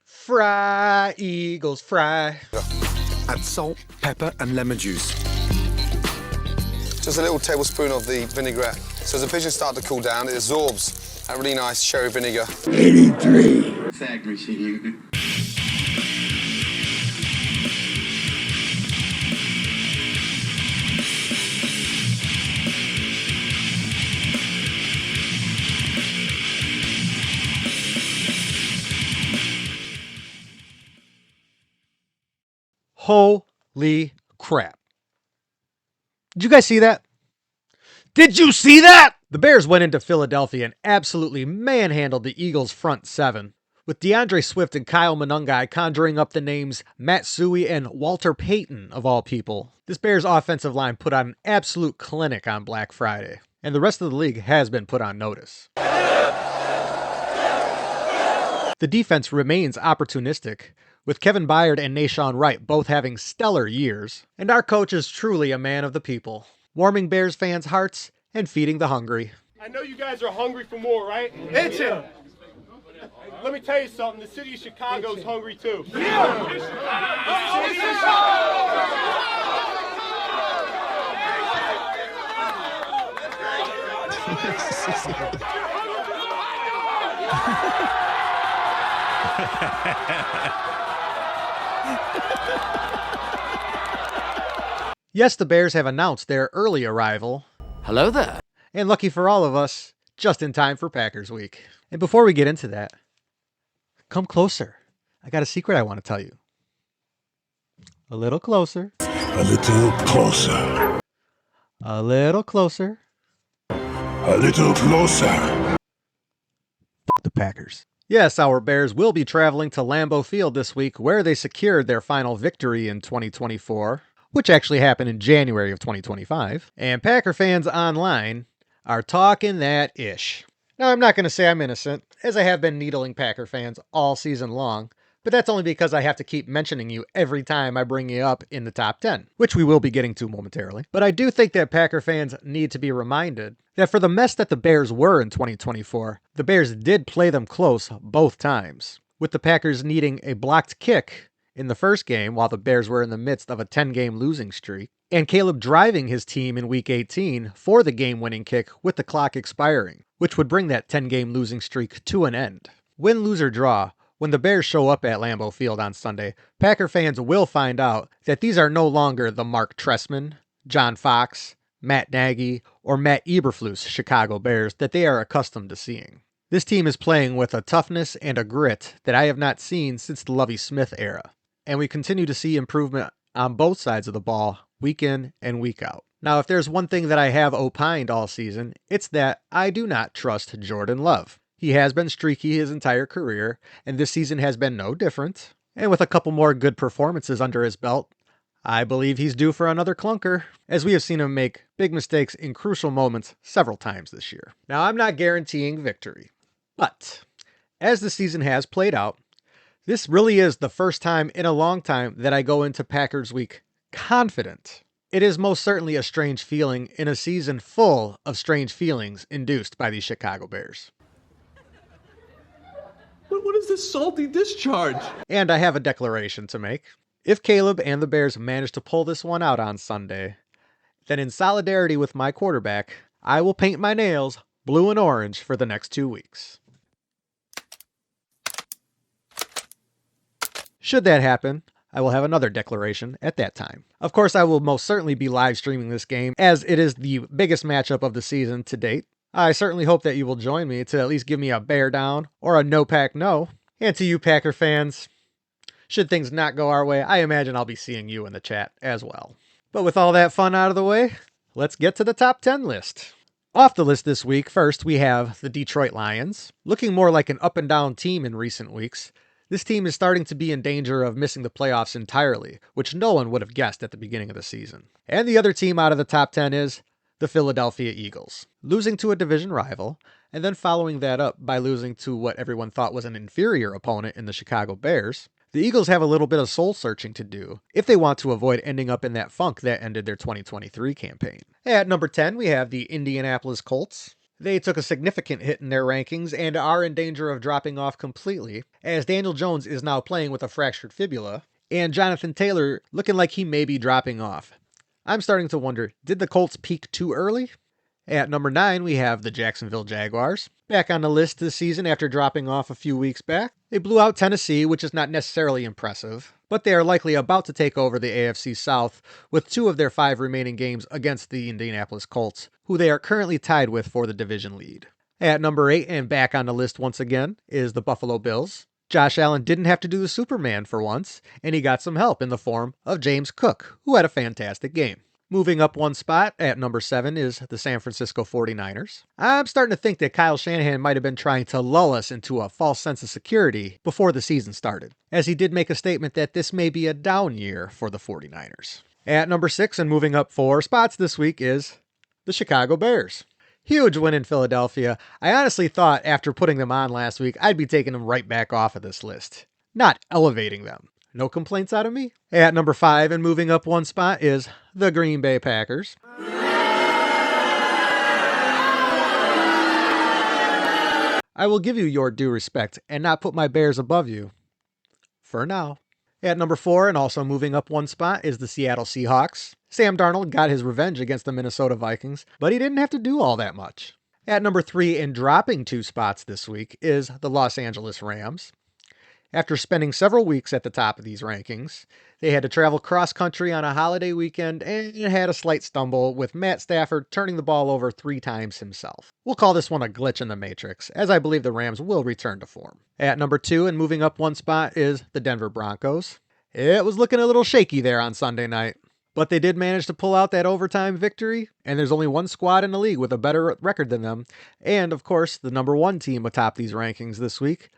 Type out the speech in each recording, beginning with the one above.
Fry, Eagles, fry. Add salt, pepper and lemon juice. Just a little tablespoon of the vinaigrette. So as the pigeons start to cool down, it absorbs that really nice sherry vinegar. 83. Fact machine. Holy crap. Did you guys see that? Did you see that? The Bears went into Philadelphia and absolutely manhandled the Eagles' front seven, with DeAndre Swift and Kyle Monangai conjuring up the names Matt Suhey and Walter Payton, of all people. This Bears offensive line put on an absolute clinic on Black Friday, and the rest of the league has been put on notice. The defense remains opportunistic, with Kevin Byard and Nahshon Wright both having stellar years, and our coach is truly a man of the people, warming Bears fans' hearts and feeding the hungry. I know you guys are hungry for more, right? Itching! Let me tell you something, the city of Chicago's hungry too. Yes, the Bears have announced their early arrival. Hello there. And lucky for all of us, just in time for Packers Week. And before we get into that, come closer. I got a secret I want to tell you. A little closer. A little closer. A little closer. A little closer. The Packers. Yes, our Bears will be traveling to Lambeau Field this week, where they secured their final victory in 2024, which actually happened in January of 2025. And Packer fans online are talking that ish. Now, I'm not going to say I'm innocent, as I have been needling Packer fans all season long, but that's only because I have to keep mentioning you every time I bring you up in the top 10, which we will be getting to momentarily. But I do think that Packer fans need to be reminded that for the mess that the Bears were in 2024, the Bears did play them close both times, with the Packers needing a blocked kick in the first game while the Bears were in the midst of a 10-game losing streak, and Caleb driving his team in Week 18 for the game-winning kick with the clock expiring, which would bring that 10-game losing streak to an end. Win, lose, or draw, when the Bears show up at Lambeau Field on Sunday, Packer fans will find out that these are no longer the Mark Trestman, John Fox, Matt Nagy, or Matt Eberflus Chicago Bears that they are accustomed to seeing. This team is playing with a toughness and a grit that I have not seen since the Lovie Smith era, and we continue to see improvement on both sides of the ball week in and week out. Now, if there's one thing that I have opined all season, it's that I do not trust Jordan Love. He has been streaky his entire career, and this season has been no different. And with a couple more good performances under his belt, I believe he's due for another clunker, as we have seen him make big mistakes in crucial moments several times this year. Now, I'm not guaranteeing victory, but as the season has played out, this really is the first time in a long time that I go into Packers Week confident. It is most certainly a strange feeling in a season full of strange feelings induced by the Chicago Bears. What is this salty discharge? And I have a declaration to make. If Caleb and the Bears manage to pull this one out on Sunday, then in solidarity with my quarterback, I will paint my nails blue and orange for the next 2 weeks. Should that happen, I will have another declaration at that time. Of course, I will most certainly be live streaming this game, as it is the biggest matchup of the season to date. I certainly hope that you will join me to at least give me a bear down or a no pack no. And to you Packer fans, should things not go our way, I imagine I'll be seeing you in the chat as well. But with all that fun out of the way, let's get to the top 10 list. Off the list this week, first we have the Detroit Lions. Looking more like an up and down team in recent weeks, this team is starting to be in danger of missing the playoffs entirely, which no one would have guessed at the beginning of the season. And the other team out of the top 10 is the Philadelphia Eagles, losing to a division rival, and then following that up by losing to what everyone thought was an inferior opponent in the Chicago Bears. The Eagles have a little bit of soul searching to do if they want to avoid ending up in that funk that ended their 2023 campaign. At number 10, we have the Indianapolis Colts. They took a significant hit in their rankings and are in danger of dropping off completely, as Daniel Jones is now playing with a fractured fibula, and Jonathan Taylor looking like he may be dropping off. I'm starting to wonder, did the Colts peak too early? At number 9, we have the Jacksonville Jaguars. Back on the list this season after dropping off a few weeks back. They blew out Tennessee, which is not necessarily impressive, but they are likely about to take over the AFC South with 2 of their 5 remaining games against the Indianapolis Colts, who they are currently tied with for the division lead. At number 8, and back on the list once again, is the Buffalo Bills. Josh Allen didn't have to do the Superman for once, and he got some help in the form of James Cook, who had a fantastic game. Moving up one spot at number 7 is the San Francisco 49ers. I'm starting to think that Kyle Shanahan might have been trying to lull us into a false sense of security before the season started, as he did make a statement that this may be a down year for the 49ers. At number 6 and moving up 4 spots this week is the Chicago Bears. Huge win in Philadelphia. I honestly thought after putting them on last week, I'd be taking them right back off of this list, not elevating them. No complaints out of me? At number 5 and moving up one spot is the Green Bay Packers. I will give you your due respect and not put my Bears above you. For now. At number 4 and also moving up one spot is the Seattle Seahawks. Sam Darnold got his revenge against the Minnesota Vikings, but he didn't have to do all that much. At number 3 and dropping 2 spots this week is the Los Angeles Rams. After spending several weeks at the top of these rankings, they had to travel cross-country on a holiday weekend and had a slight stumble with Matt Stafford turning the ball over 3 times himself. We'll call this one a glitch in the matrix, as I believe the Rams will return to form. At number 2 and moving up one spot is the Denver Broncos. It was looking a little shaky there on Sunday night, but they did manage to pull out that overtime victory, and there's only one squad in the league with a better record than them, and of course the number 1 team atop these rankings this week,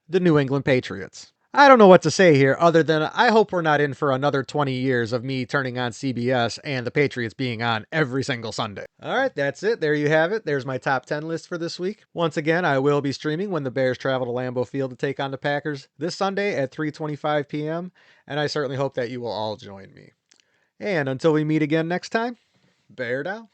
the New England Patriots. I don't know what to say here other than I hope we're not in for another 20 years of me turning on CBS and the Patriots being on every single Sunday. All right, that's it. There you have it. There's my top 10 list for this week. Once again, I will be streaming when the Bears travel to Lambeau Field to take on the Packers this Sunday at 3:25 p.m., and I certainly hope that you will all join me. And until we meet again next time, bear down.